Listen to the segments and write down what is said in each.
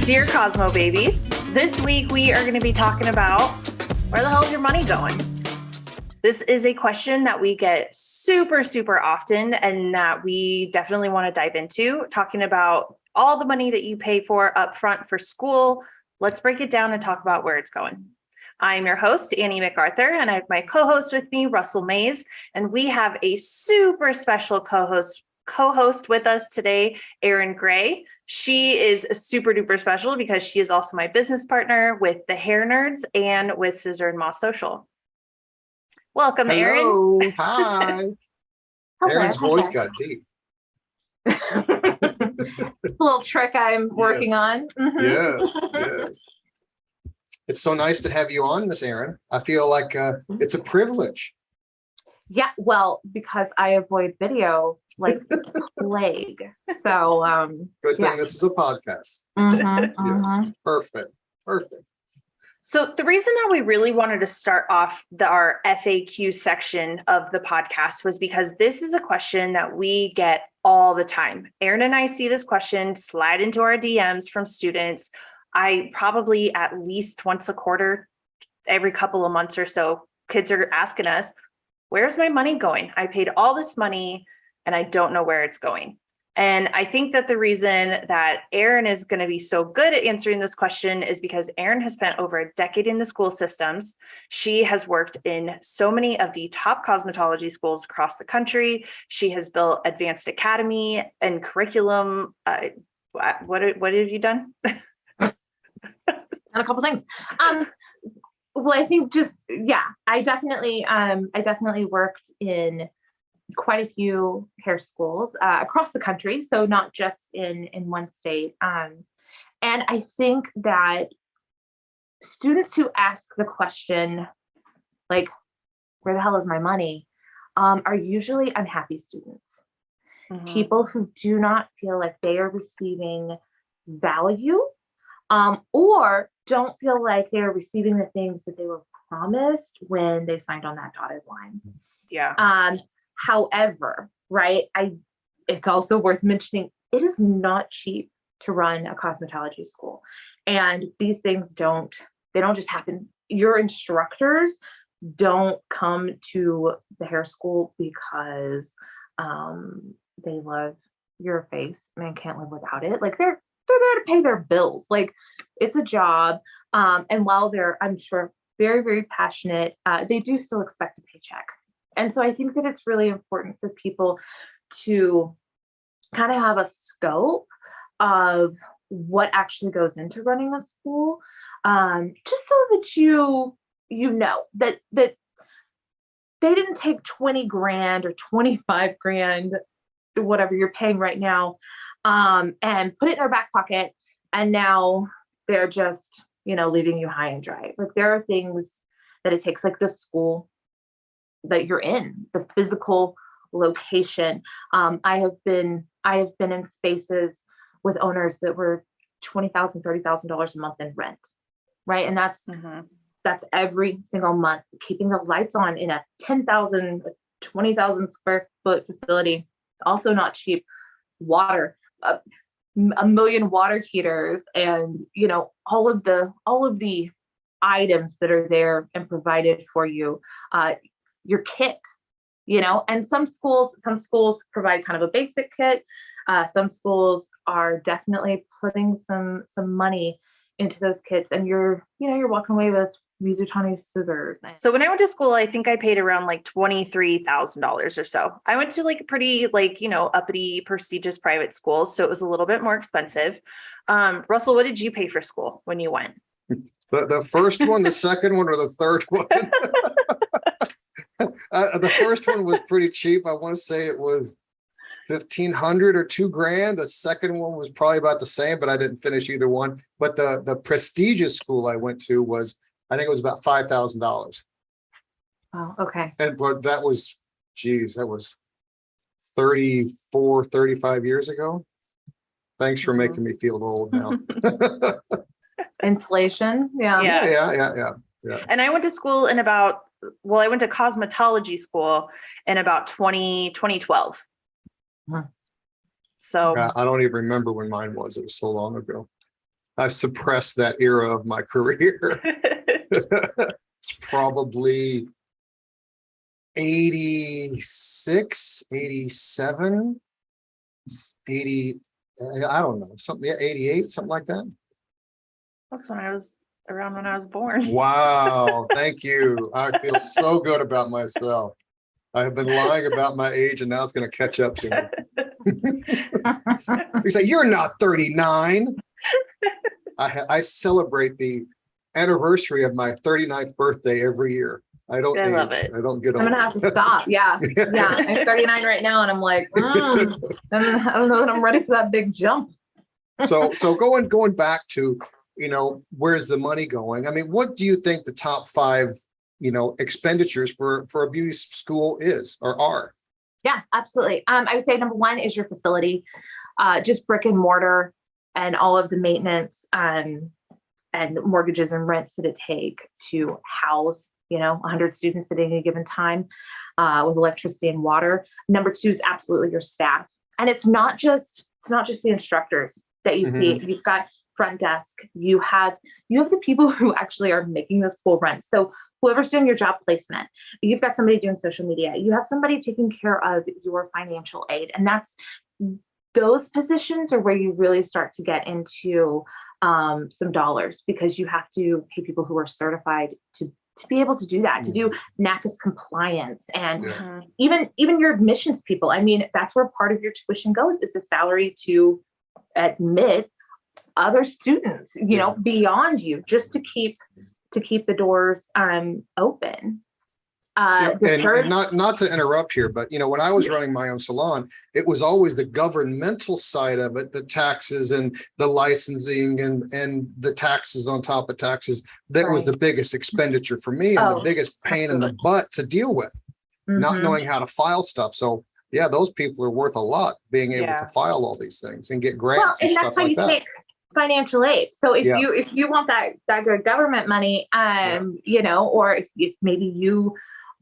Dear Cosmo Babies, this week we are going to be talking about where the hell is your money going? This is a question that we get super, super often and that we definitely want to dive into, talking about all the money that you pay for upfront for school. Let's break it down and talk about where it's going. I'm your host, Annie MacArthur, and I have my co-host with me, Russell Mays, and we have a super special co-host with us today, Erin Gray. She is super duper special because she is also my business partner with the Hair Nerds and with Scissor and Moth.social. Welcome, Hello. Erin. Hi. Erin's voice got deep. A little trick I'm working on. Yes. It's so nice to have you on, Miss Erin. I feel like it's a privilege. Yeah, well, because I avoid video like plague. So Good thing this is a podcast. Yes. Perfect. So the reason that we really wanted to start off our FAQ section of the podcast was because this is a question that we get all the time. Erin and I see this question slide into our DMs from students. I probably at least once a quarter, every couple of months or so, kids are asking us, where's my money going? I paid all this money and I don't know where it's going. And I think that the reason that Erin is going to be so good at answering this question is because Erin has spent over a decade in the school systems. She has worked in so many of the top cosmetology schools across the country. She has built advanced academy and curriculum. What have you done? And a couple things. Well, I think I definitely worked in quite a few hair schools across the country, so not just in one state. And I think that students who ask the question, like, where the hell is my money, are usually unhappy students. People who do not feel like they are receiving value, or don't feel like they're receiving the things that they were promised when they signed on that dotted line. Yeah. However, right, it's also worth mentioning, it is not cheap to run a cosmetology school. And these things don't just happen. Your instructors don't come to the hair school because they love your face and can't live without it. Like they're there to pay their bills. Like it's a job. And while they're, I'm sure, very, very passionate, they do still expect a paycheck. And so I think that it's really important for people to kind of have a scope of what actually goes into running a school, just so that you know that they didn't take 20 grand or 25 grand, whatever you're paying right now, and put it in their back pocket. And now they're just, leaving you high and dry. Like there are things that it takes, like the school that you're in, the physical location. I have been in spaces with owners that were $20,000, $30,000 a month in rent, right? And that's every single month, keeping the lights on in a 10,000, 20,000 square foot facility, also not cheap. Water, a million water heaters, and all of the items that are there and provided for you. Your kit, and some schools provide kind of a basic kit. Some schools are definitely putting some money into those kits, and you're walking away with Mizutani scissors. So when I went to school, I think I paid around like $23,000 or so. I went to like a pretty uppity, prestigious private school, so it was a little bit more expensive. Russell, what did you pay for school when you went? The first one, the second one, or the third one? The first one was pretty cheap. I want to say it was $1,500 or $2,000. The second one was probably about the same, but I didn't finish either one. But the prestigious school I went to was, I think it was about $5,000. Oh, okay. But that was 35 years ago. Thanks for making me feel old now. Inflation. Yeah. And I went to school I went to cosmetology school in about 2012. So I don't even remember when mine was. It was so long ago. I've suppressed that era of my career. It's probably 86, 87, 80, I don't know, something, yeah, 88, something like that. that's when I was around when I was born. Wow, thank you. I feel so good about myself. I have been lying about my age and now it's going to catch up to me. You say, you're not 39. I celebrate the anniversary of my 39th birthday every year. I don't I love age. it. I don't get I'm old. gonna have to stop. Yeah. Yeah. I'm 39 right now, and I'm like, I don't know that I'm ready for that big jump. So going back to, where's the money going? I mean, what do you think the top 5, expenditures for a beauty school is or are? Yeah, absolutely. I would say number 1 is your facility, just brick and mortar and all of the maintenance and mortgages and rents that it take to house, 100 students at any given time with electricity and water. Number 2 is absolutely your staff. And it's not just the instructors that you see. You've got front desk. You have the people who actually are making the school run. So whoever's doing your job placement, you've got somebody doing social media. You have somebody taking care of your financial aid. And those positions are where you really start to get into some dollars, because you have to pay people who are certified to be able to do that, to do NACIS compliance, and even your admissions people. I mean, that's where part of your tuition goes, is the salary to admit other students, beyond you, just to keep the doors open. And not to interrupt here, but when I was running my own salon, it was always the governmental side of it, the taxes and the licensing and the taxes on top of taxes. That was the biggest expenditure for me and the biggest pain in the butt to deal with, not knowing how to file stuff. So yeah, those people are worth a lot, being able to file all these things and get grants and stuff like that. Take financial aid. So if you want that good government money, or if maybe you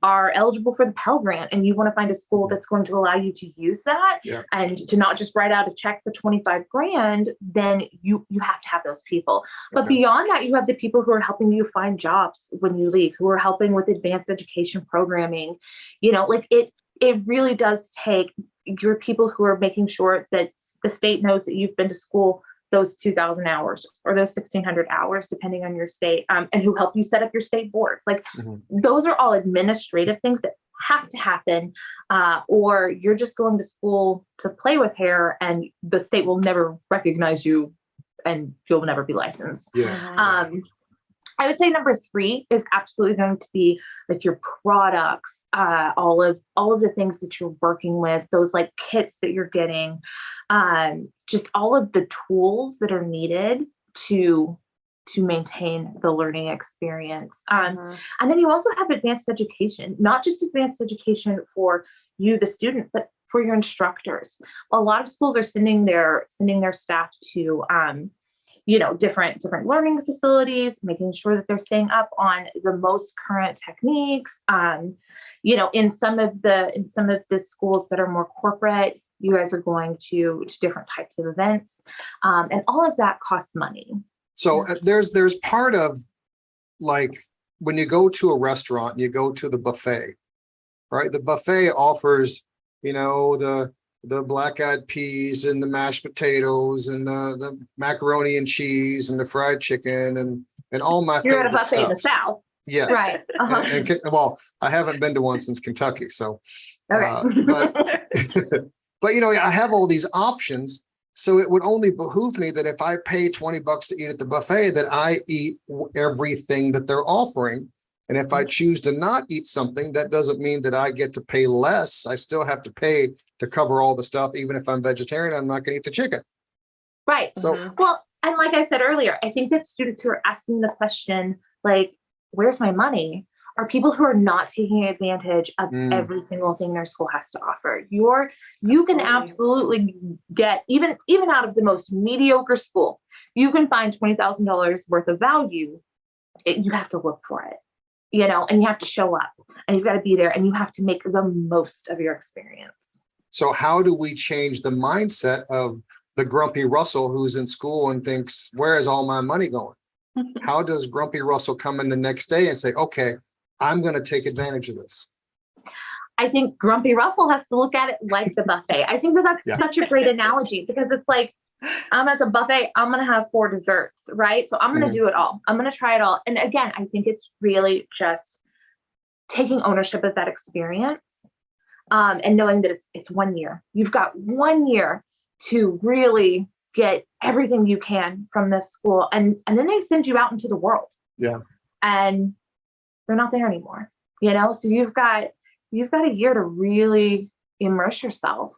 are eligible for the Pell Grant and you want to find a school that's going to allow you to use that and to not just write out a check for 25 grand, then you have to have those people. But beyond that, you have the people who are helping you find jobs when you leave, who are helping with advanced education programming. It really does take your people who are making sure that the state knows that you've been to school those 2,000 hours or those 1,600 hours, depending on your state, and who help you set up your state boards. Those are all administrative things that have to happen, or you're just going to school to play with hair and the state will never recognize you and you'll never be licensed. I would say number 3 is absolutely going to be like your products, all of the things that you're working with, those like kits that you're getting, just all of the tools that are needed to maintain the learning experience. And then you also have advanced education, not just advanced education for you, the student, but for your instructors. A lot of schools are sending their staff to different learning facilities, making sure that they're staying up on the most current techniques. In some of the schools that are more corporate, you guys are going to different types of events, and all of that costs money. So there's part of, like, when you go to a restaurant and you go to the buffet, right? The buffet offers, the black-eyed peas and the mashed potatoes and the macaroni and cheese and the fried chicken and all my You're favorite at a buffet stuff. in the South. Yes. Right. Well, I haven't been to one since Kentucky. So, okay. but I have all these options. So it would only behoove me that if I pay $20 to eat at the buffet, that I eat everything that they're offering. And if I choose to not eat something, that doesn't mean that I get to pay less. I still have to pay to cover all the stuff. Even if I'm vegetarian, I'm not going to eat the chicken. Right. So, well, and like I said earlier, I think that students who are asking the question, like, where's my money, are people who are not taking advantage of every single thing their school has to offer. You can absolutely get, even out of the most mediocre school, you can find $20,000 worth of value. You have to look for it. And you have to show up and you've got to be there and you have to make the most of your experience. So how do we change the mindset of the grumpy Russell who's in school and thinks, where is all my money going? How does grumpy Russell come in the next day and say, okay, I'm going to take advantage of this? I think grumpy Russell has to look at it like the buffet. I think that that's Yeah. such a great analogy, because it's like, I'm at the buffet, I'm going to have 4 desserts, right? So I'm going to do it all. I'm going to try it all. And again, I think it's really just taking ownership of that experience, and knowing that it's 1 year. You've got 1 year to really get everything you can from this school. And then they send you out into the world. Yeah. And they're not there anymore, So you've got a year to really immerse yourself.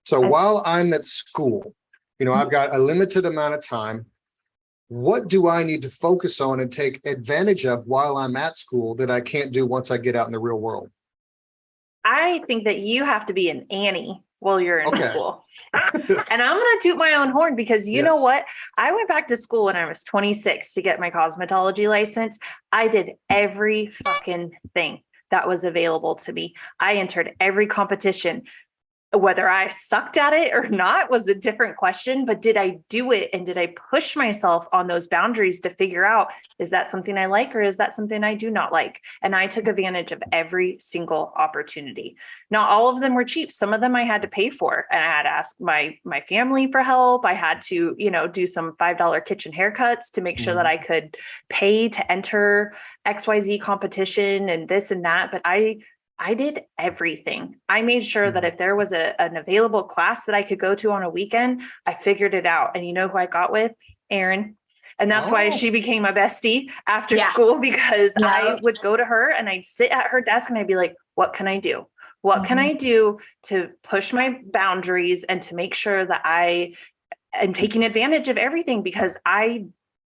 So while I'm at school, I've got a limited amount of time. What do I need to focus on and take advantage of while I'm at school that I can't do once I get out in the real world? I think that you have to be an Annie while you're in Okay. school. And I'm going to toot my own horn, because you know what? I went back to school when I was 26 to get my cosmetology license. I did every fucking thing that was available to me. I entered every competition. Whether I sucked at it or not was a different question, but did I do it? And did I push myself on those boundaries to figure out, is that something I like, or is that something I do not like? And I took advantage of every single opportunity. Not all of them were cheap. Some of them I had to pay for, and I had to ask my family for help. I had to, do some $5 kitchen haircuts to make sure that I could pay to enter XYZ competition and this and that. But I did everything. I made sure that if there was an available class that I could go to on a weekend, I figured it out. And you know who I got with? Erin. And that's why she became my bestie after school, because I would go to her and I'd sit at her desk and I'd be like, what can I do? What can I do to push my boundaries and to make sure that I am taking advantage of everything? Because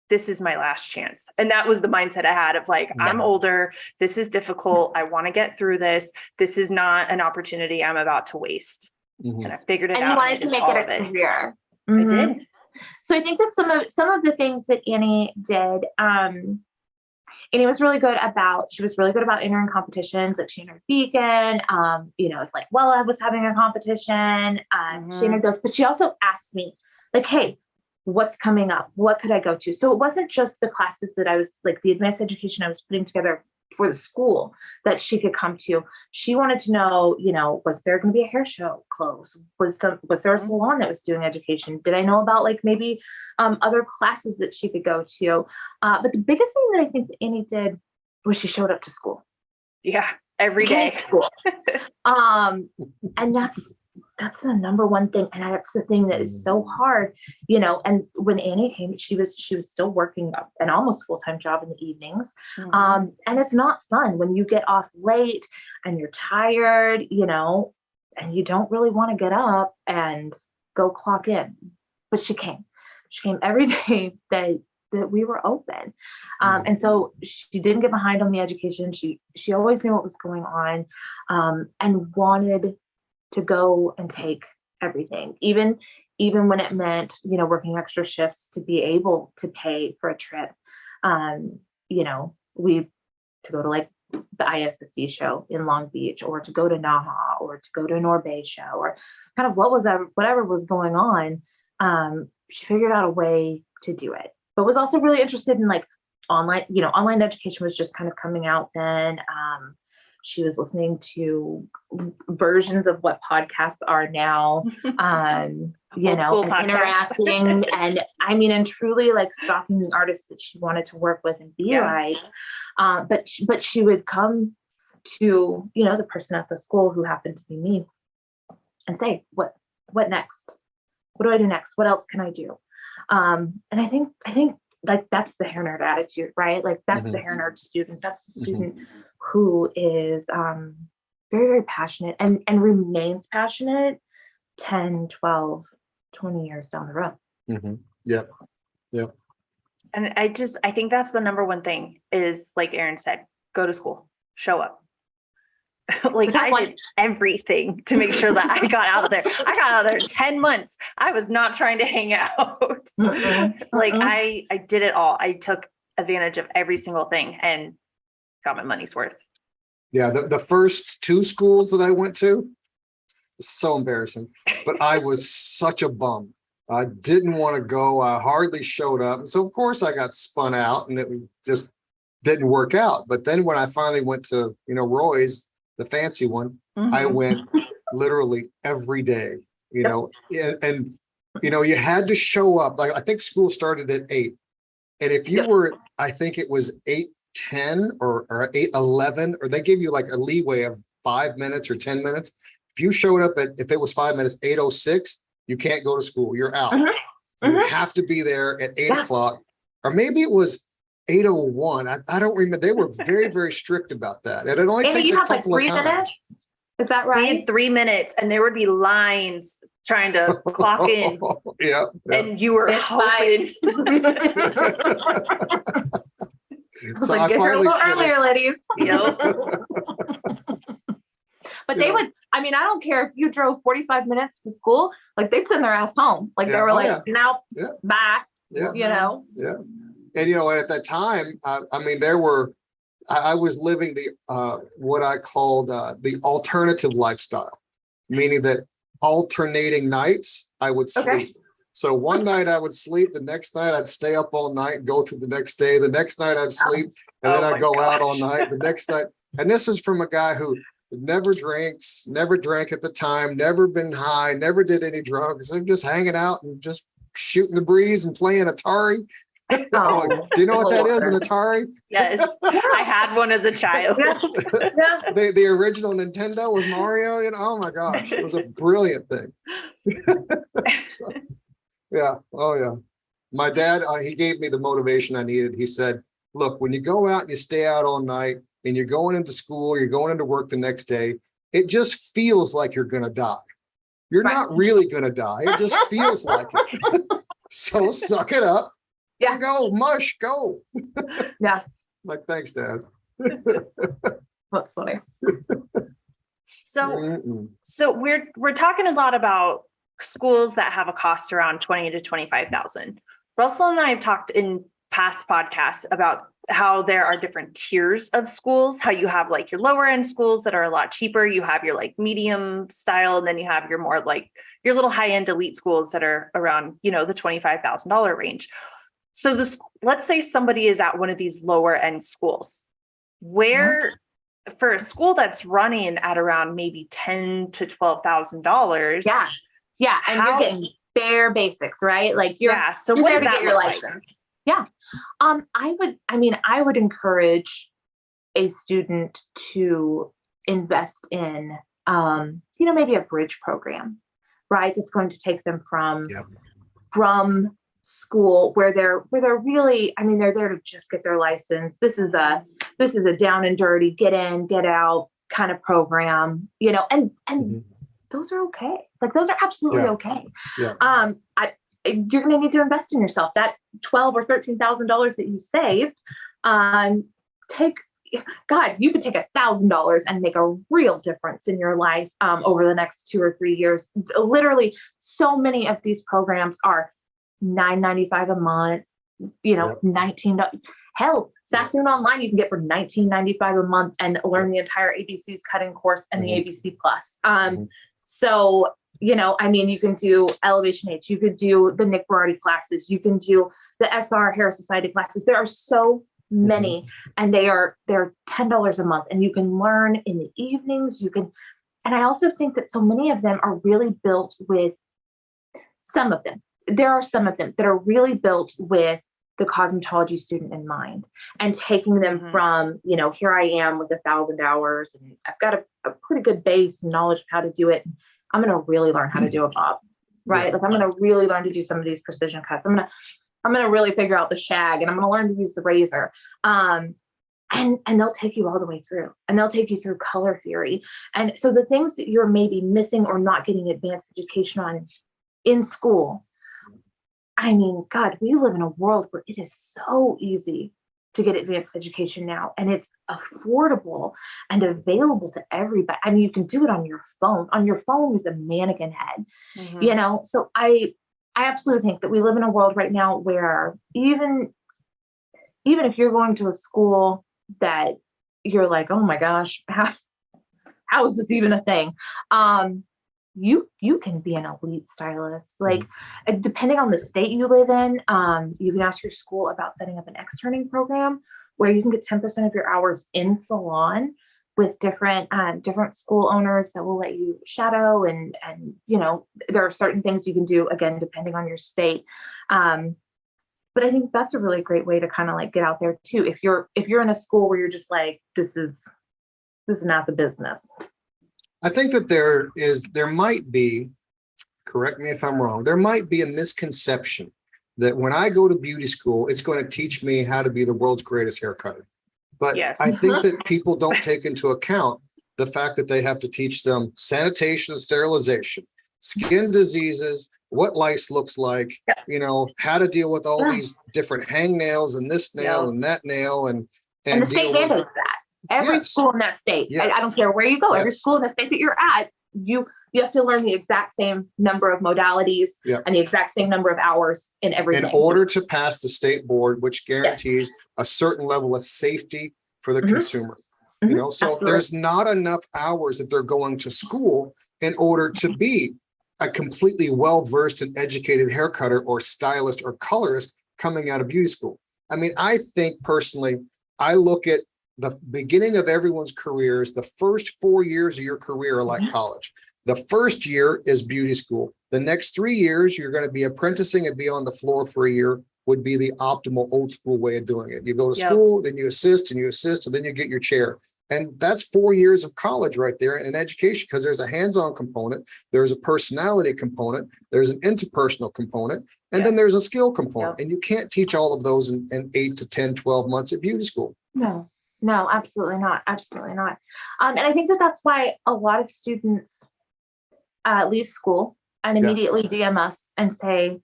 this is my last chance. And that was the mindset I had of like, I'm older. This is difficult. I want to get through this. This is not an opportunity I'm about to waste. And I figured it out. And you wanted to make it a career. I did. So I think that some of the things that Annie did, Annie was really good about, entering competitions. Like she entered Beacon, it's like, well, I was having a competition. She entered those, but she also asked me like, hey, what's coming up? What could I go to? So it wasn't just the classes that I was like the advanced education I was putting together for the school that she could come to. She wanted to know, was there going to be a hair show close? Was there a salon that was doing education? Did I know about like maybe other classes that she could go to? But the biggest thing that I think that Annie did was she showed up to school. Yeah, every day. School. And that's the number one thing. And that's the thing that is so hard, and when Annie came, she was still working an almost full-time job in the evenings. And it's not fun when you get off late and you're tired, and you don't really want to get up and go clock in. But she came every day that we were open. And so she didn't get behind on the education. She always knew what was going on, and wanted to go and take everything, even when it meant, working extra shifts to be able to pay for a trip. To go to like the ISSC show in Long Beach, or to go to Naha, or to go to an Orbay show, or kind of whatever was going on. She figured out a way to do it, but was also really interested in like online education was just kind of coming out then. She was listening to versions of what podcasts are now, and interacting and truly like stalking the artists that she wanted to work with and be like. But she would come to, the person at the school who happened to be me and say, what next? What do I do next? What else can I do? And I think like that's the hair nerd attitude, right? Like that's the hair nerd student. That's the student who is very, very passionate and remains passionate 10, 12, 20 years down the road. Yep. And I think that's the number one thing is, like Erin said, go to school, show up. Like I did everything to make sure that I got out of there. I got out of there 10 months. I was not trying to hang out. Like I did it all. I took advantage of every single thing and got my money's worth. Yeah. The first 2 schools that I went to, So embarrassing. But I was such a bum. I didn't want to go. I hardly showed up. And so of course I got spun out and it just didn't work out. But then when I finally went to, Roy's, the fancy one, I went literally every day, and you had to show up. Like I think school started at 8. And if you were, I think it was 8:10 or 8:11, or they gave you like a leeway of 5 minutes or 10 minutes. If you showed up if it was 5 minutes, 8:06, you can't go to school. You're out. You have to be there at 8 o'clock, or maybe it was 8:01. I don't remember. They were very, very strict about that. And it only takes a couple of times. Minutes? Is that right? We had 3 minutes and there would be lines trying to clock in. Yeah. And you were hoping. So like, I get here a finally little earlier, ladies. Yep. But they would, I mean, I don't care if you drove 45 minutes to school, like they'd send their ass home. Like they were no, bye. Yeah. Yeah. And, at that time, I mean, I was living the, what I called the alternative lifestyle, meaning that alternating nights I would sleep. Okay. So one night I would sleep, the next night I'd stay up all night, go through the next day, the next night I'd sleep, and then I'd go out all night, the next night. And this is from a guy who never drank at the time, never been high, never did any drugs. I'm just hanging out and just shooting the breeze and playing Atari. Do you know what that is, an Atari? Yes, I had one as a child. The original Nintendo with Mario, oh my gosh, it was a brilliant thing. So, yeah. Oh yeah. My dad, he gave me the motivation I needed. He said, look, when you go out and you stay out all night and you're going into school, you're going into work the next day, it just feels like you're going to die. You're not really going to die. It just feels like it. So suck it up. Yeah. Go, mush, go. Yeah. Like, thanks, Dad. That's funny. So we're talking a lot about schools that have a cost around 20 to 25,000. Russell and I have talked in past podcasts about how there are different tiers of schools, how you have like your lower end schools that are a lot cheaper. You have your like medium style, and then you have your more like your little high end elite schools that are around, the $25,000 range. So let's say somebody is at one of these lower end schools, where for a school that's running at around maybe $10,000 to $12,000. Yeah. And you're getting bare basics, right? Like so what does that get your look license? Like? Yeah. I would encourage a student to invest in, maybe a bridge program, right? That's going to take them from school where they're really, they're there to just get their license. This is a down and dirty, get in, get out kind of program, and those are okay. Like those are absolutely okay. Yeah. You're going to need to invest in yourself. That $12,000 or $13,000 that you saved, you could take $1,000 and make a real difference in your life over the next 2 or 3 years. Literally, so many of these programs are $9.95 a month, $19. Hell, Sassoon Online you can get for $19.95 a month and learn the entire ABC's cutting course and the ABC Plus. So, you can do Elevation H, you could do the Nick Berardi classes, you can do the SR Hair Society classes. There are so many, and they're $10 a month, and you can learn in the evenings. And I also think that so many of them are really built with some of them. There are some of them that are really built with the cosmetology student in mind, and taking them from, here I am with 1,000 hours and I've got a pretty good base and knowledge of how to do it. I'm going to really learn how to do a bob, right? Like I'm going to really learn to do some of these precision cuts. I'm going to really figure out the shag, and I'm going to learn to use the razor. And they'll take you all the way through, and they'll take you through color theory. And so the things that you're maybe missing or not getting advanced education on in school, God, we live in a world where it is so easy to get advanced education now, and it's affordable and available to everybody. You can do it on your phone. On your phone with a mannequin head, So I absolutely think that we live in a world right now where even if you're going to a school that you're like, oh my gosh, how is this even a thing? you can be an elite stylist. Like, depending on the state you live in, you can ask your school about setting up an externing program where you can get 10% of your hours in salon with different school owners that will let you shadow, and there are certain things you can do, again, depending on your state. But I think that's a really great way to kind of like get out there too. If you're in a school where you're just like, this is not the business. I think that there might be, correct me if I'm wrong, there might be a misconception that when I go to beauty school, it's going to teach me how to be the world's greatest hair cutter. But Yes. I think that people don't take into account the fact that they have to teach them sanitation and sterilization, skin diseases, what lice looks like, how to deal with all these different hangnails and this nail and that nail, and the state mandates that. Every school in that state, I don't care where you go, every school in the state that you're at, you have to learn the exact same number of modalities and the exact same number of hours in everything. In order to pass the state board, which guarantees a certain level of safety for the consumer. So Absolutely. there's not enough hours that they're going to school in order to be a completely well-versed and educated hair cutter or stylist or colorist coming out of beauty school. I mean, I think personally, I look at the beginning of everyone's careers, the first 4 years of your career are like college. The first year is beauty school. The next 3 years, you're going to be apprenticing and be on the floor for a year, would be the optimal old school way of doing it. You go to school, then you assist, and then you get your chair. And that's 4 years of college right there in education, because there's a hands-on component, there's a personality component, there's an interpersonal component, and then there's a skill component. And you can't teach all of those in 8 to 10, 12 months at beauty school. No, absolutely not. Absolutely not. And I think that that's why a lot of students leave school and immediately DM us and say,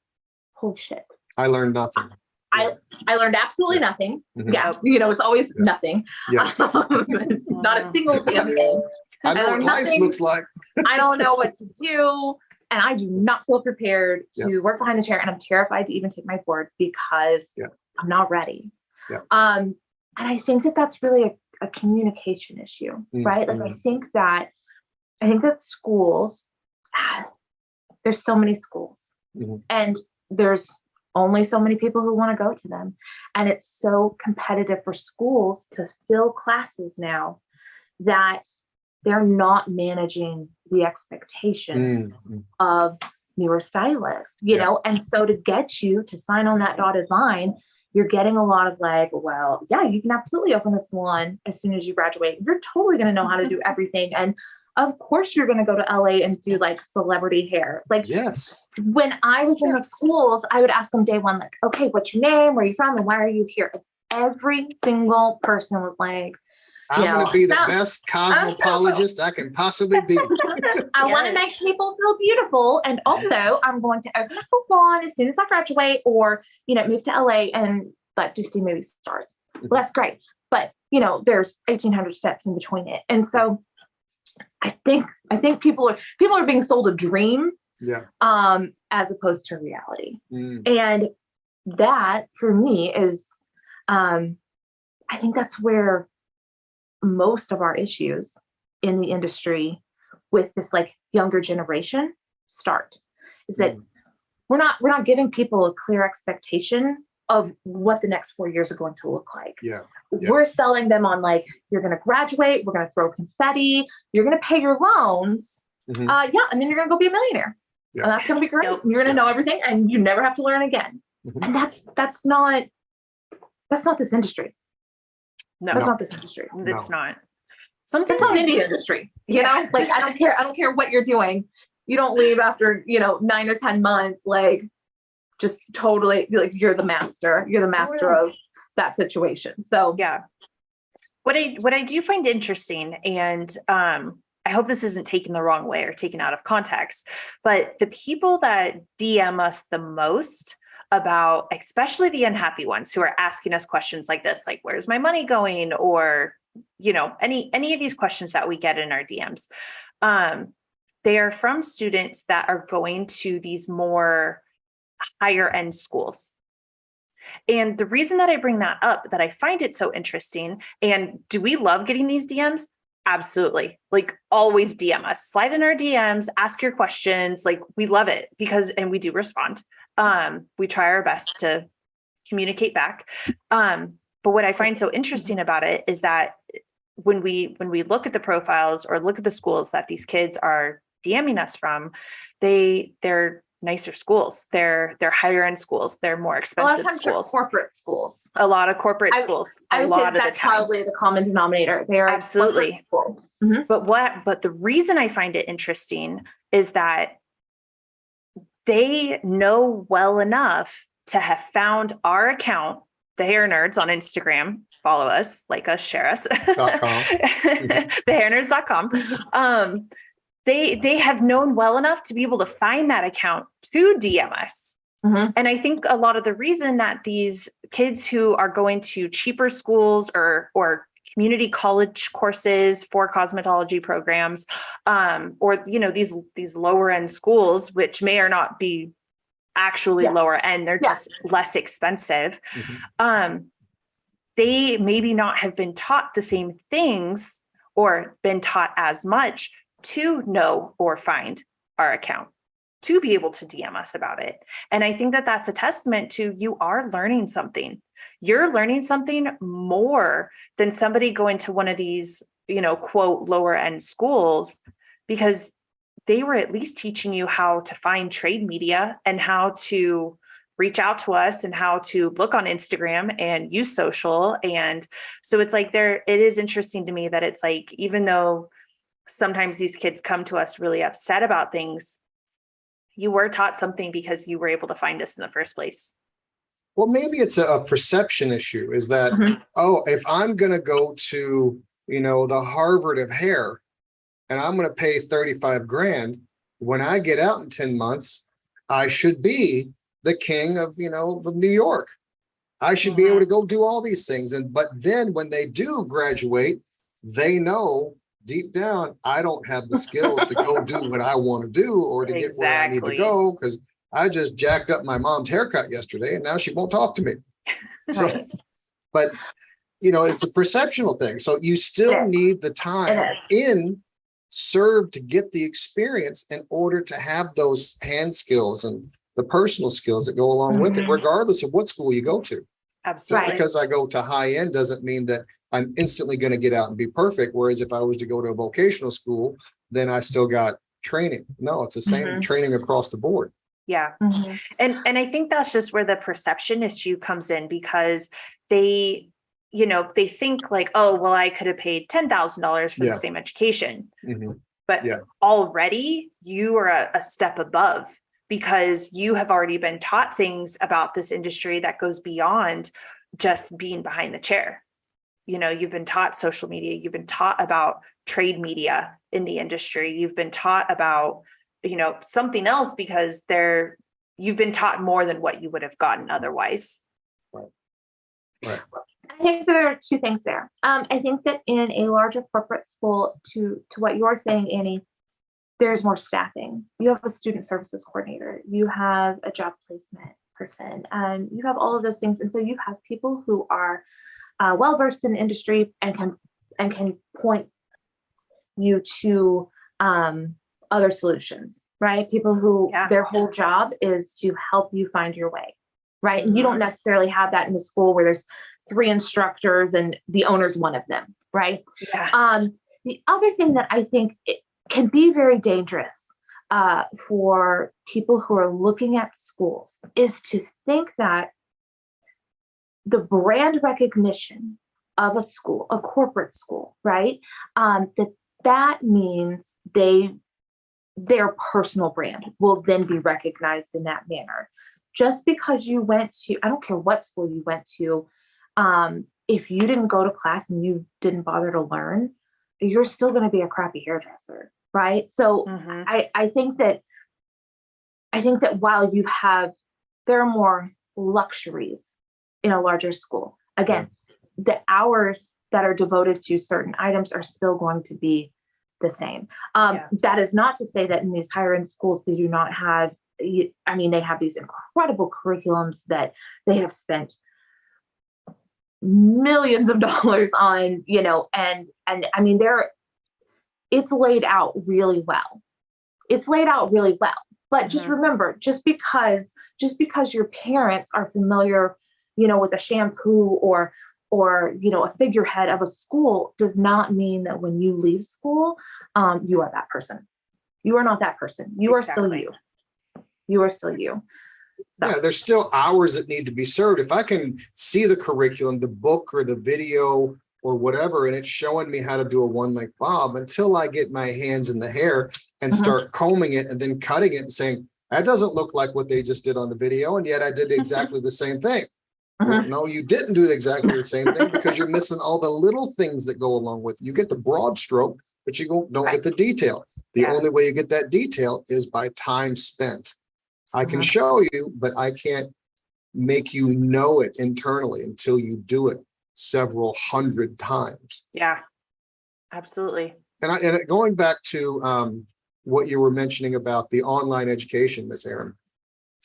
holy shit, I learned nothing. I learned absolutely nothing. It's always nothing. Not a single damn thing. I know what lice looks like. I don't know what to do. And I do not feel prepared to work behind the chair. And I'm terrified to even take my board because I'm not ready. And I think that that's really a communication issue, right? Like, I think that schools, there's so many schools and there's only so many people who want to go to them. And it's so competitive for schools to fill classes now that they're not managing the expectations of newer stylists, and so to get you to sign on that dotted line, you're getting a lot of like, well, yeah, you can absolutely open a salon as soon as you graduate. You're totally going to know how to do everything. And of course you're going to go to LA and do like celebrity hair. Like, when I was in the schools, I would ask them day one, like, okay, what's your name? Where are you from? And why are you here? And every single person was like, I'm going to be the best cosmetologist I can possibly be. I want to make people feel beautiful. And also I'm going to open a salon as soon as I graduate, or, move to LA and just do movie stars. Well, that's great. But, there's 1,800 steps in between it. And so I think people are being sold a dream, as opposed to reality. And that for me is, I think that's where most of our issues in the industry with this like younger generation start, is that we're not giving people a clear expectation of what the next 4 years are going to look like. We're selling them on like, you're going to graduate, we're going to throw confetti, you're going to pay your loans. And then you're going to go be a millionaire. And that's going to be great. You're going to know everything and you never have to learn again. And that's not this industry. No, that's not this industry. It's not. It's not in the industry, like, I don't care what you're doing. You don't leave after, 9 or 10 months, like, just totally like you're the master of that situation. So what I do find interesting, and I hope this isn't taken the wrong way or taken out of context, but the people that DM us the most about, especially the unhappy ones who are asking us questions like this, like, where's my money going? Or, any of these questions that we get in our DMs, they are from students that are going to these more higher end schools. And the reason that I bring that up, that I find it so interesting, and do we love getting these DMs? Absolutely. Like always DM us, slide in our DMs, ask your questions. Like we love it because, and we do respond. We try our best to communicate back. But what I find so interesting about it is that when we look at the profiles or look at the schools that these kids are DMing us from, they're nicer schools. They're higher end schools. They're more expensive schools. Corporate schools. A lot of corporate schools. I A would say lot of the that's time. probably the common denominator. They are Absolutely. School. Mm-hmm. But the reason I find it interesting is that they know well enough to have found our account, the Hair Nerds on Instagram. Follow us, like us, share us. thehairnerds.com. They have known well enough to be able to find that account to DM us. Mm-hmm. And I think a lot of the reason that these kids who are going to cheaper schools or community college courses for cosmetology programs, or, you know, these lower end schools, which may or not be actually lower end, they're just less expensive. Mm-hmm. They maybe not have been taught the same things or been taught as much to know or find our account, to be able to DM us about it. And I think that that's a testament to you are learning something. You're learning something more than somebody going to one of these, you know, quote, lower end schools, because they were at least teaching you how to find trade media and how to reach out to us and how to look on Instagram and use social. And so it's like it is interesting to me that it's like, even though sometimes these kids come to us really upset about things, you were taught something because you were able to find us in the first place. Well, maybe it's a perception issue, is that, if I'm going to go to, you know, the Harvard of hair and I'm going to pay 35 grand, when I get out in 10 months, I should be the king of, you know, of New York. I should be able to go do all these things. But then when they do graduate, they know deep down, I don't have the skills to go do what I want to do or to get where I need to go, because I just jacked up my mom's haircut yesterday and now she won't talk to me. So, but you know, it's a perceptual thing. So you still need the time served to get the experience in order to have those hand skills and the personal skills that go along with it, regardless of what school you go to. Absolutely. Just because I go to high end doesn't mean that I'm instantly going to get out and be perfect. Whereas if I was to go to a vocational school, then I still got training. No, it's the same training across the board. Yeah. And I think that's just where the perception issue comes in, because they, you know, they think like, oh, well, I could have paid $10,000 for the same education. But already you are a step above, because you have already been taught things about this industry that goes beyond just being behind the chair. You know, you've been taught social media, you've been taught about trade media in the industry, you've been taught about, you know, something else, because you've been taught more than what you would have gotten otherwise. Right. I think there are two things there. I think that in a larger corporate school, to what you're saying, Annie, there's more staffing. You have a student services coordinator, you have a job placement person, and you have all of those things. And so you have people who are well-versed in the industry and can point you to other solutions, right? People who their whole job is to help you find your way, right? And you don't necessarily have that in the school where there's 3 instructors and the owner's one of them, right? The other thing that I think can be very dangerous for people who are looking at schools is to think that the brand recognition of a school, a corporate school, right? That means their personal brand will then be recognized in that manner. Just because you went to, I don't care what school you went to, if you didn't go to class and you didn't bother to learn, you're still going to be a crappy hairdresser, right? So I think that while there are more luxuries in a larger school, again, the hours that are devoted to certain items are still going to be the same. That is not to say that in these higher end schools, they do not have, I mean, they have these incredible curriculums that they have spent millions of dollars on, you know, and I mean, it's laid out really well. It's laid out really well. But just remember, just because your parents are familiar, with a shampoo or, a figurehead of a school does not mean that when you leave school, you are that person. You are not that person. You are still you. You are still you. So. Yeah, there's still hours that need to be served. If I can see the curriculum, the book or the video or whatever, and it's showing me how to do a one-length bob, until I get my hands in the hair and start combing it and then cutting it and saying, that doesn't look like what they just did on the video, and yet I did exactly the same thing. Well, no, you didn't do exactly the same thing, because you're missing all the little things that go along with it. You get the broad stroke, but you don't get the detail. The only way you get that detail is by time spent. I can show you, but I can't make you know it internally until you do it several hundred times. Yeah, absolutely. And going back to what you were mentioning about the online education, Miss Erin,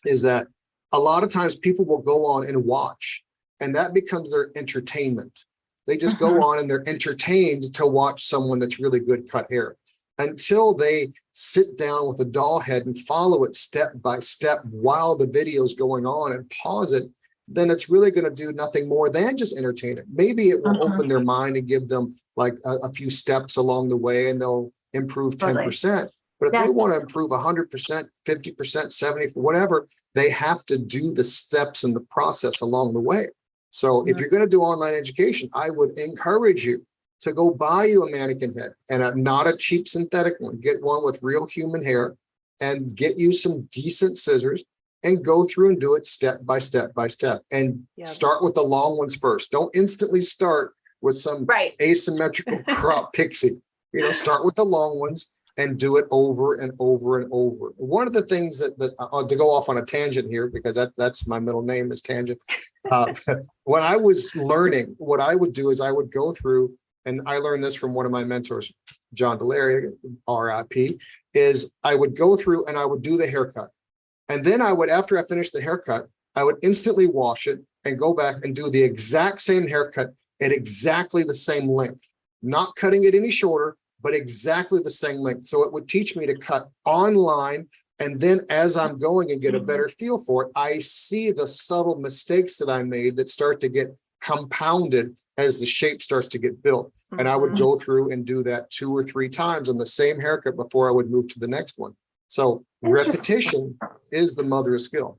is that a lot of times people will go on and watch, and that becomes their entertainment. They just go on and they're entertained to watch someone that's really good cut hair, until they sit down with a doll head and follow it step by step while the video is going on and pause it. Then it's really going to do nothing more than just entertain it. Maybe it will open their mind and give them like a few steps along the way, and they'll improve 10%. But if they want to improve 100%, 50%, 70%, whatever, they have to do the steps and the process along the way. So if you're going to do online education, I would encourage you to go buy you a mannequin head, and not a cheap synthetic one. Get one with real human hair, and get you some decent scissors, and go through and do it step by step by step, and start with the long ones first. Don't instantly start with some asymmetrical crop pixie. Start with the long ones and do it over and over and over. One of the things that to go off on a tangent here, because that's my middle name is Tangent. When I was learning, what I would do is I would go through, and I learned this from one of my mentors, John Delaria, RIP, is I would go through and I would do the haircut. And then I would, after I finished the haircut, I would instantly wash it and go back and do the exact same haircut at exactly the same length, not cutting it any shorter, but exactly the same length. So it would teach me to cut online. And then as I'm going and get a better feel for it, I see the subtle mistakes that I made that start to get compounded as the shape starts to get built. And I would go through and do that 2 or 3 times on the same haircut before I would move to the next one. So repetition is the mother of skill.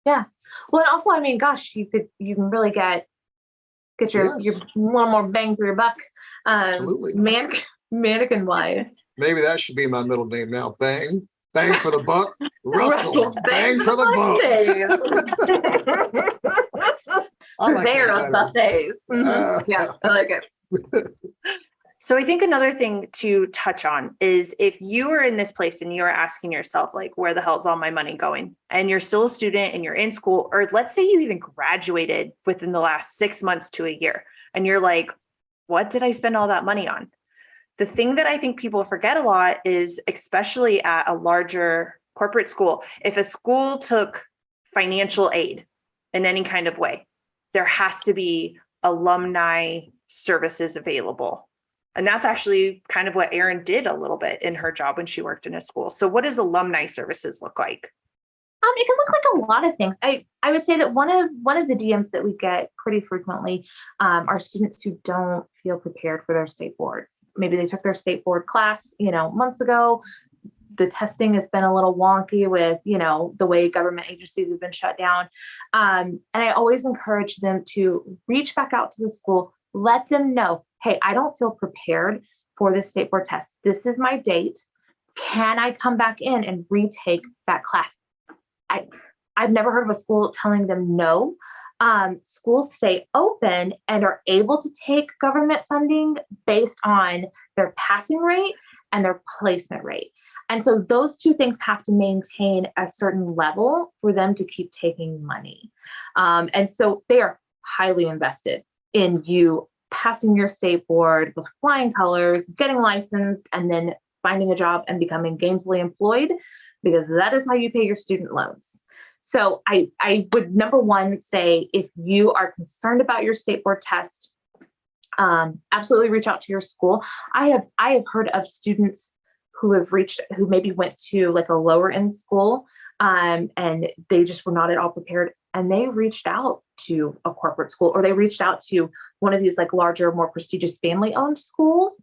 Yeah. Well, and also, I mean, gosh, you can really get your little more bang for your buck. Absolutely. Mannequin wise. Maybe that should be my middle name now. Bang for the buck. Russell, bang for the buck. Purveyor of buffets. Yeah, I like it. So I think another thing to touch on is, if you are in this place and you're asking yourself, like, where the hell's all my money going? And you're still a student and you're in school, or let's say you even graduated within the last 6 months to a year, and you're like, what did I spend all that money on? The thing that I think people forget a lot is, especially at a larger corporate school, if a school took financial aid in any kind of way, there has to be alumni services available. And that's actually kind of what Erin did a little bit in her job when she worked in a school. So what does alumni services look like? It can look like a lot of things. I would say that one of the DMs that we get pretty frequently are students who don't feel prepared for their state boards. Maybe they took their state board class, months ago. The testing has been a little wonky with, the way government agencies have been shut down. And I always encourage them to reach back out to the school, let them know, hey, I don't feel prepared for the state board test. This is my date. Can I come back in and retake that class? I've never heard of a school telling them no. Schools stay open and are able to take government funding based on their passing rate and their placement rate. And so those two things have to maintain a certain level for them to keep taking money. And so they are highly invested in you passing your state board with flying colors, getting licensed, and then finding a job and becoming gainfully employed, because that is how you pay your student loans. So I would, number one, say, if you are concerned about your state board test, Absolutely reach out to your school. I have heard of students who maybe went to like a lower end school, and they just were not at all prepared. And they reached out to a corporate school, or they reached out to one of these like larger, more prestigious family owned schools.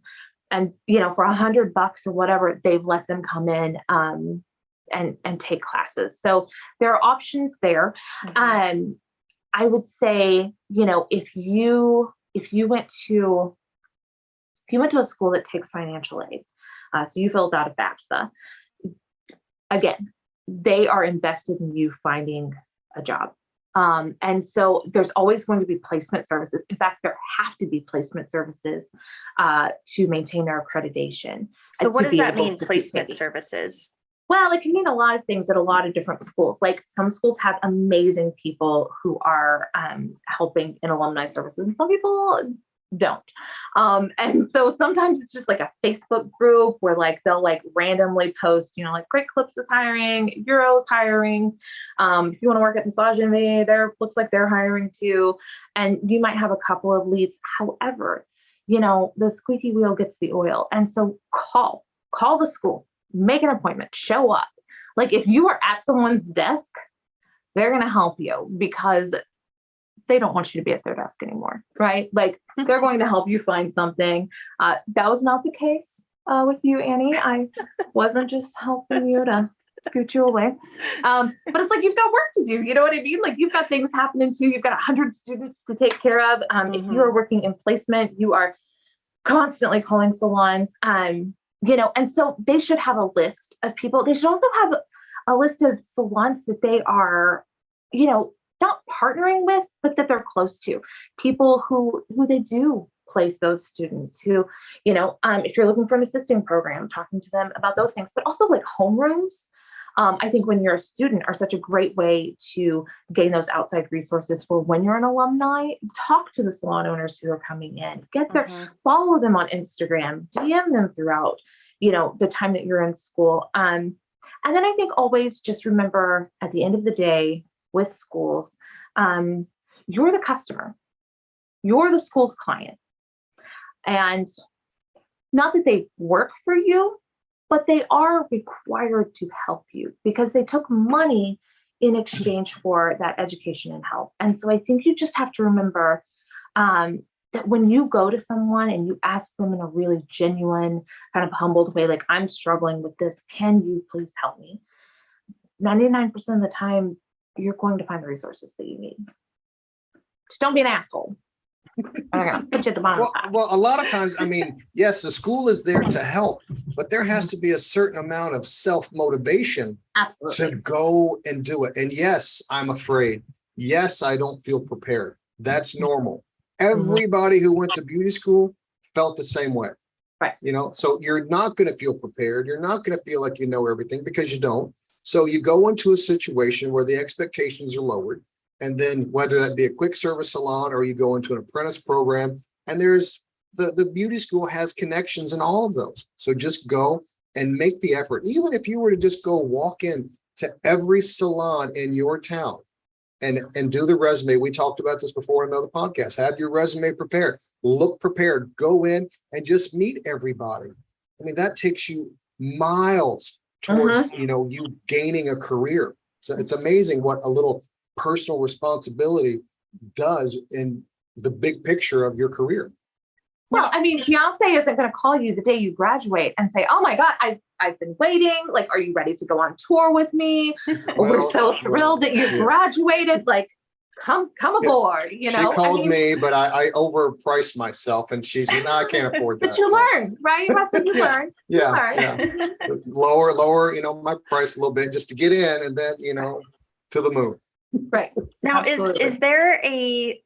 And, for $100 or whatever, they've let them come in, and take classes. So there are options there. Mhm. I would say, if you went to a school that takes financial aid, so you filled out a FAFSA, again, they are invested in you finding a job. And so there's always going to be placement services. In fact, there have to be placement services to maintain their accreditation. So what to does be that able mean, to keep placement paying. services? Well, it can mean a lot of things at a lot of different schools. Like some schools have amazing people who are helping in alumni services, and some people don't. And so sometimes it's just like a Facebook group where like they'll like randomly post, like Great Clips is hiring, Euro's hiring. If you want to work at Massage Envy, there looks like they're hiring too. And you might have a couple of leads. However, the squeaky wheel gets the oil. And so call the school. Make an appointment, show up. Like if you are at someone's desk, they're going to help you because they don't want you to be at their desk anymore, right? Like they're going to help you find something. That was not the case with you, Annie. I wasn't just helping you to scoot you away. But it's like, you've got work to do. You know what I mean? Like you've got things happening too. You've got 100 students to take care of. If you are working in placement, you are constantly calling salons. And so they should have a list of people. They should also have a list of salons that they are, not partnering with, but that they're close to. People who they do place those students who, if you're looking for an assisting program, talking to them about those things, but also like homerooms. I think when you're a student are such a great way to gain those outside resources for when you're an alumni. Talk to the salon owners who are coming in, follow them on Instagram, DM them throughout, the time that you're in school. And then I think always just remember at the end of the day with schools, you're the customer, you're the school's client. And not that they work for you, but they are required to help you because they took money in exchange for that education and help. And so I think you just have to remember that when you go to someone and you ask them in a really genuine, kind of humbled way, like, I'm struggling with this, can you please help me? 99% of the time, you're going to find the resources that you need. Just don't be an asshole. I'm gonna put you at the bottom of the pile. Well, a lot of times, yes, the school is there to help, but there has to be a certain amount of self-motivation to go and do it. And yes, I'm afraid. Yes, I don't feel prepared. That's normal. Everybody who went to beauty school felt the same way. Right. So you're not going to feel prepared. You're not going to feel like you know everything because you don't. So you go into a situation where the expectations are lowered. And then whether that be a quick service salon or you go into an apprentice program, and there's the beauty school has connections in all of those. So just go and make the effort. Even if you were to just go walk in to every salon in your town and do the resume. We talked about this before in another podcast. Have your resume prepared, look prepared, go in and just meet everybody. That takes you miles towards, you gaining a career. So it's amazing what a little personal responsibility does in the big picture of your career. Well, Beyonce isn't going to call you the day you graduate and say, "Oh my God, I've been waiting. Like, are you ready to go on tour with me? We're so thrilled that you graduated. Like, come aboard." She called me, but I overpriced myself, and she said, "No, I can't afford that." But you learned, right, Russell? You learned. Yeah. Lower, my price a little bit just to get in, and then to the moon. Right. Now, is there a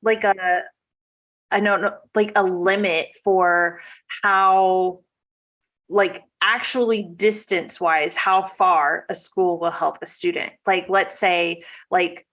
limit for how, actually distance wise, how far a school will help a student? Like, let's say, like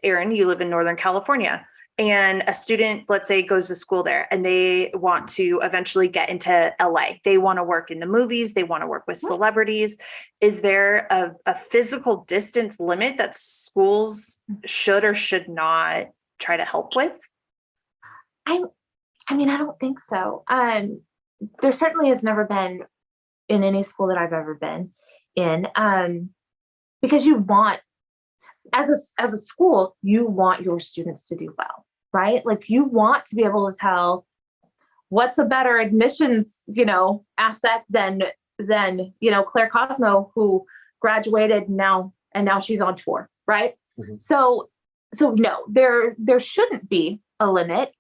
Erin, you live in Northern California, and a student, let's say, goes to school there and they want to eventually get into LA. They want to work in the movies. They want to work with celebrities. Is there a physical distance limit that schools should or should not try to help with? I mean, I don't think so. There certainly has never been in any school that I've ever been in, because you want, as a school, you want your students to do well, right? Like you want to be able to tell what's a better admissions, asset than Claire Cosmo, who graduated now and now she's on tour, right? Mhm. So no, there shouldn't be a limit.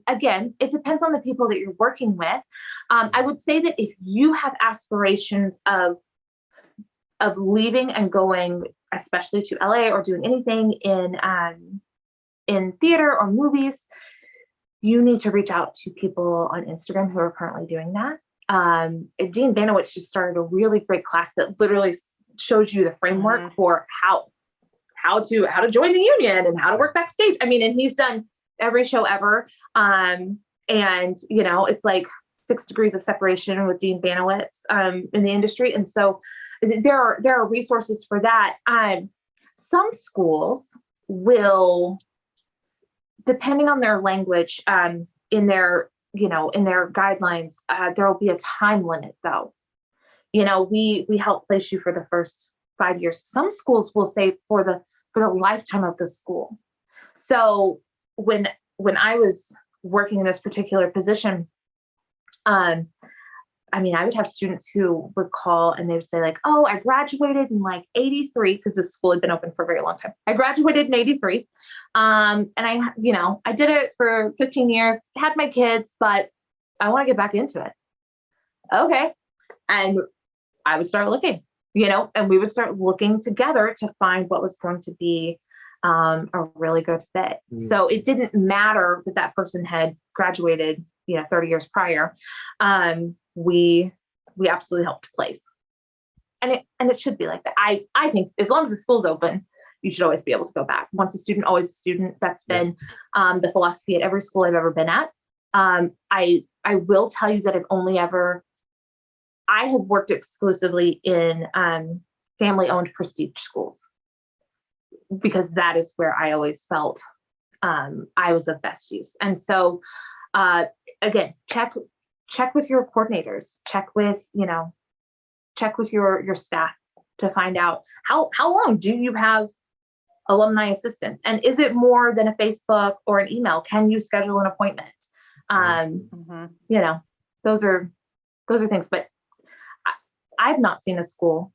Again, it depends on the people that you're working with. I would say that if you have aspirations of leaving and going, especially to LA, or doing anything in theater or movies, you need to reach out to people on Instagram who are currently doing that. Dean Banowitz just started a really great class that literally shows you the framework for how to join the union and how to work backstage. I mean, and he's done every show ever. And it's like 6 degrees of separation with Dean Banowitz in the industry. And so there are resources for that. Some schools will, depending on their language, in their guidelines, there will be a time limit though. We help place you for the first 5 years. Some schools will say for the lifetime of the school. So when I was working in this particular position, I would have students who would call and they would say like, oh, I graduated in like 83, because this school had been open for a very long time. I graduated in 83. And I did it for 15 years, had my kids, but I want to get back into it. Okay. And I would start looking, and we would start looking together to find what was going to be a really good fit. So it didn't matter that that person had graduated, 30 years prior. We absolutely helped place. And it should be like that. I think as long as the school's open, you should always be able to go back. Once a student, always a student. That's been the philosophy at every school I've ever been at. I will tell you that I have worked exclusively in family-owned prestige schools, because that is where I always felt I was of best use. And so, again, check with your coordinators, check with your staff to find out how long do you have alumni assistants, and is it more than a Facebook or an email? Can you schedule an appointment? Those are things, but I've not seen a school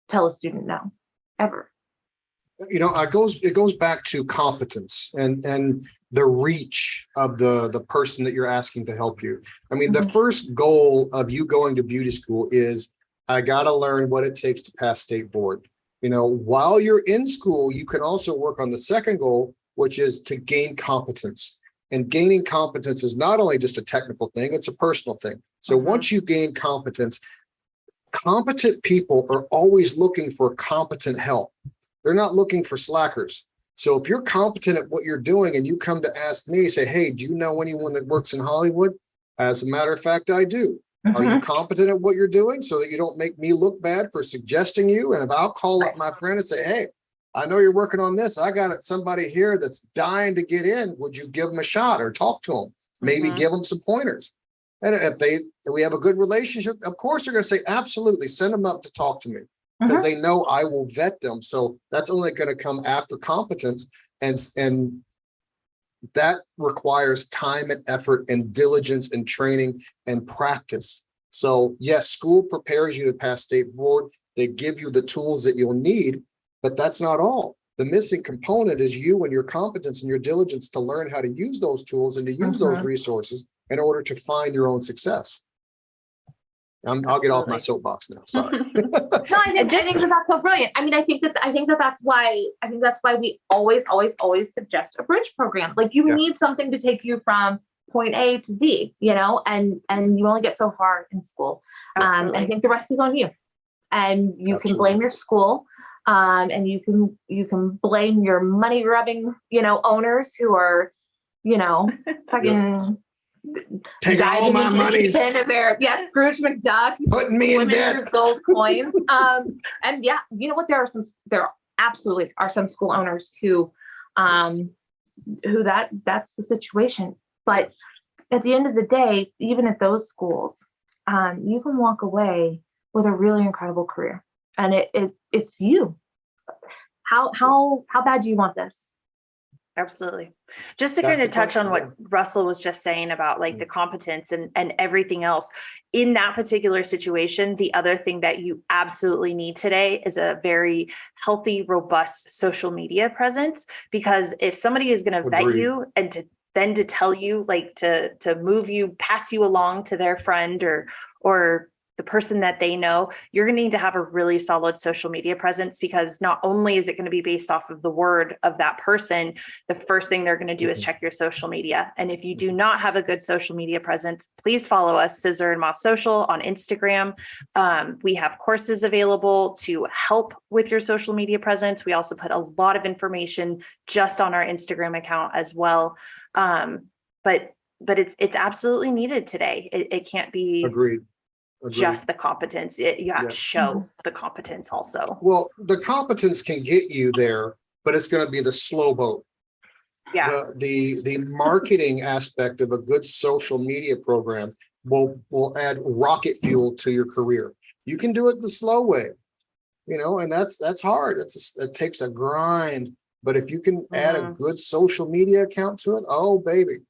tell a student no, ever. It goes back to competence and the reach of the person that you're asking to help you. I mean, the first goal of you going to beauty school is, I got to learn what it takes to pass state board. While you're in school, you can also work on the second goal, which is to gain competence. And gaining competence is not only just a technical thing, it's a personal thing. So once you gain competence, competent people are always looking for competent help. They're not looking for slackers. So if you're competent at what you're doing and you come to ask me, say, hey, do you know anyone that works in Hollywood? As a matter of fact, I do. Are you competent at what you're doing, so that you don't make me look bad for suggesting you? And if I'll call up my friend and say, hey, I know you're working on this. I got somebody here that's dying to get in. Would you give them a shot or talk to them? Maybe give them some pointers. And if we have a good relationship, of course they're going to say, absolutely, send them up to talk to me, because they know I will vet them. So that's only going to come after competence. And that requires time and effort and diligence and training and practice. So yes, school prepares you to pass state board. They give you the tools that you'll need, but that's not all. The missing component is you and your competence and your diligence to learn how to use those tools and to use those resources in order to find your own success. I'll get off my soapbox now. Sorry. No, I think that that's so brilliant. I mean, I think that's why we always suggest a bridge program. Like you need something to take you from point A to Z, and you only get so far in school. I think the rest is on you, and you can blame your school, and you can blame your money grubbing, owners who are, fucking. Taking all my money. Scrooge McDuck, putting me in debt. Gold coins. And you know what? There absolutely are some school owners who that's the situation. But at the end of the day, even at those schools, you can walk away with a really incredible career, and it's you. How bad do you want this? Absolutely. Just to That's kind of the touch on question, what Russell was just saying about like the competence and everything else in that particular situation, the other thing that you absolutely need today is a very healthy, robust social media presence. Because if somebody is going to vet Agreed. you and to tell you, like to move you, pass you along to their friend or the person that they know, you're going to need to have a really solid social media presence, because not only is it going to be based off of the word of that person, the first thing they're going to do is check your social media. And if you do not have a good social media presence, please follow us, Scissor and Moth Social, on Instagram. We have courses available to help with your social media presence. We also put a lot of information just on our Instagram account as well. But it's absolutely needed today. It can't be Agreed. just the competence. You have to show the competence also. Well, the competence can get you there, but it's going to be the slow boat. Yeah. The marketing aspect of a good social media program will add rocket fuel to your career. You can do it the slow way, and that's hard. It takes a grind. But if you can add a good social media account to it, oh baby,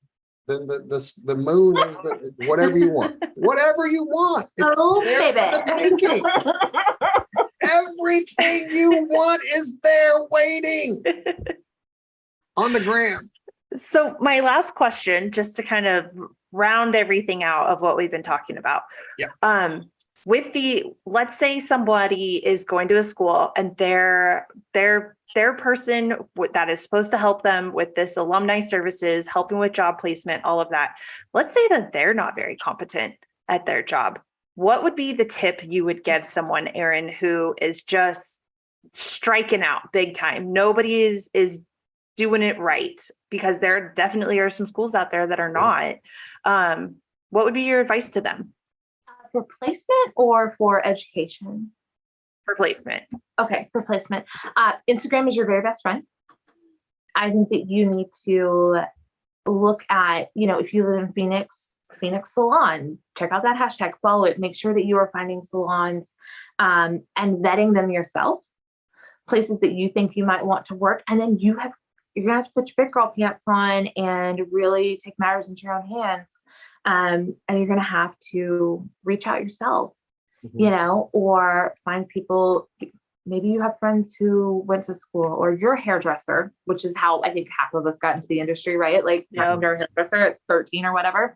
then the moon is whatever you want. Whatever you want. It's there for the taking. Everything you want is there waiting on the gram. So my last question, just to kind of round everything out of what we've been talking about. Yeah. Let's say somebody is going to a school and their person that is supposed to help them with this alumni services, helping with job placement, all of that. Let's say that they're not very competent at their job. What would be the tip you would give someone, Erin, who is just striking out big time? Nobody is doing it right, because there definitely are some schools out there that are not. What would be your advice to them? For placement or for education? For placement. Okay, for placement. Instagram is your very best friend. I think that you need to look at, if you live in Phoenix Salon, check out that hashtag, follow it, make sure that you are finding salons and vetting them yourself, places that you think you might want to work. And then you're gonna have to put your big girl pants on and really take matters into your own hands. And you're gonna have to reach out yourself, or find people. Maybe you have friends who went to school, or you're a hairdresser, which is how I think half of us got into the industry, right? Like you're a hairdresser at 13 or whatever.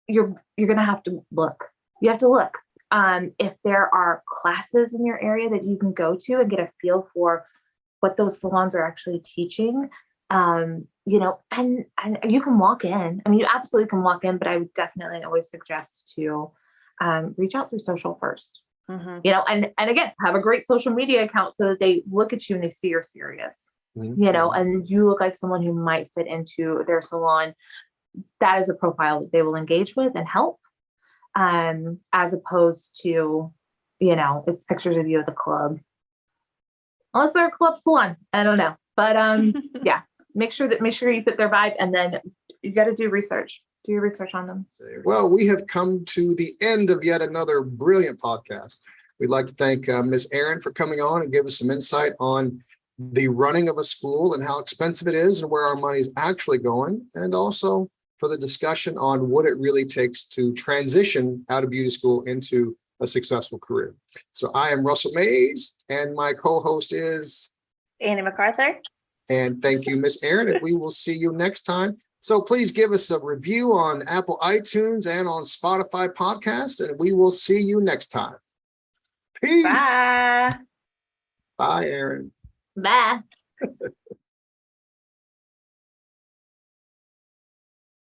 You're gonna have to look. You have to look. If there are classes in your area that you can go to and get a feel for what those salons are actually teaching, and you can walk in. I mean, you absolutely can walk in, but I would definitely always suggest to reach out through social first. And again, have a great social media account so that they look at you and they see you're serious, and you look like someone who might fit into their salon. That is a profile that they will engage with and help, as opposed to, it's pictures of you at the club. Unless they're a club salon, I don't know. But yeah, make sure you fit their vibe, and then you got to do research. Do your research on them. Well, we have come to the end of yet another brilliant podcast. We'd like to thank Ms. Erin for coming on and give us some insight on the running of a school and how expensive it is and where our money is actually going, and also for the discussion on what it really takes to transition out of beauty school into a successful career. So I am Russell Mays, and my co-host is Annie MacArthur. And thank you, Miss Erin, and we will see you next time. So please give us a review on Apple iTunes and on Spotify podcasts, and we will see you next time. Peace. Bye. Bye, Erin. Bye.